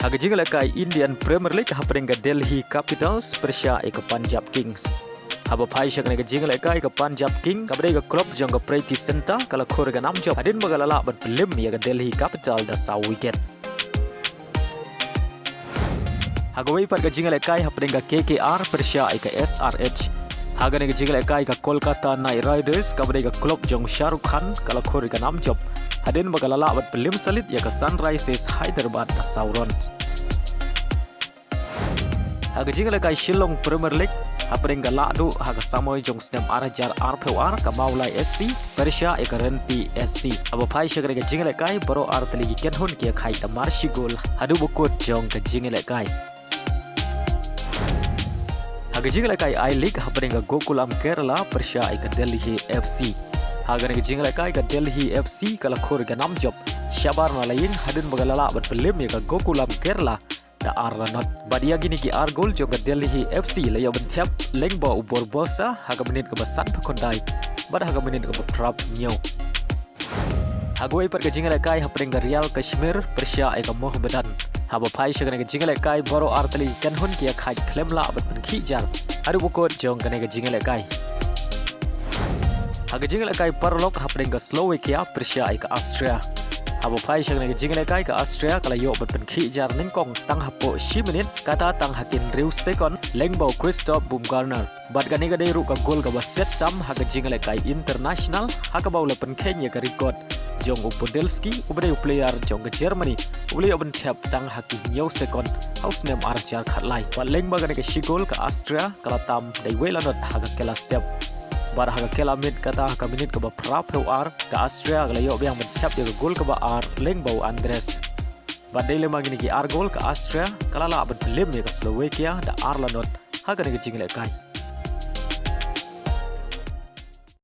Haga jingle kai Indian Premier League happening ke Delhi Capitals Persia ke Punjab Kings. Haba pai shak ne ke jingle kai ke Punjab Kings kabade ke klub jong ke Priti Center kala khor ke nam job adin bagalala ban pelim ya ke Delhi Capital da saw wicket. Haga wei par ke jingle kai happening ke KKR Persia ke SRH. Haga ne ke jingle kai ke Kolkata Knight Riders kabade ke klub jong Shah Rukh Khan kala khor ke nam job hadin bagalala ban pelim salit ya ke Sunrisers Hyderabad da sauron. Haga jingle kai Shillong Premier League happening ke Ladu haga Samoy jong snem Arajar RPR ke Maulai SC Persia ke Renpi SC. Aba pai shak ke jingle kai baro arteligi ken hun ke khai ta marshi gol hadu bukut jong ke jingle kai. Haga jingle kai I League happening ke Gokulam Kerala Persia ke Delhi FC. Haga ne jingle kai ke Delhi FC kala khor ke nam job Shabar nalain hadin bagalala bat pelim ya ke Gokulam Kerala da Arlanot badia gini ki ar gol jong ke Delhi FC layo ben Thep lengba ubor bosa haga menit ke basan pakondai bad haga menit ke prap nyo. Haga wei par ke jingle kai happening ke Real Kashmir Persia ke Mohammedan. Haba pai shagane ke jingle kai baro artali kan hun ki khai klem la bat ben khijar adu bukot jong ke jingle kai. Haga jingle kai parlok happening ke Slovakia Persia ke Austria. Haba pai shagane ke jingle kai ke Austria kala yo bat ben khijar nengkong tang hapo 10 minit kata tang hakin riu second lengbau Christoph Baumgartner bat gani ga deiru ka gol ka basket tam haga jingle kai international haga baula pen Kenya ka record jong Upodelski ubade player jong ke Germany ubli oben Thep tang haki nyo second house name archar khatlai bat lengba gani ke shigol ka Austria kala tam dai welanot haga kela step bar haga kela mid kata haga minit ka ba prap ar ka Austria kala yo biang ben Thep ya gol ka ba ar lengbau Andres bat dai lema gini ki ar gol ka Austria kala la ben lim ya ka Slovakia da Arlanot haga ne ke jingle kai.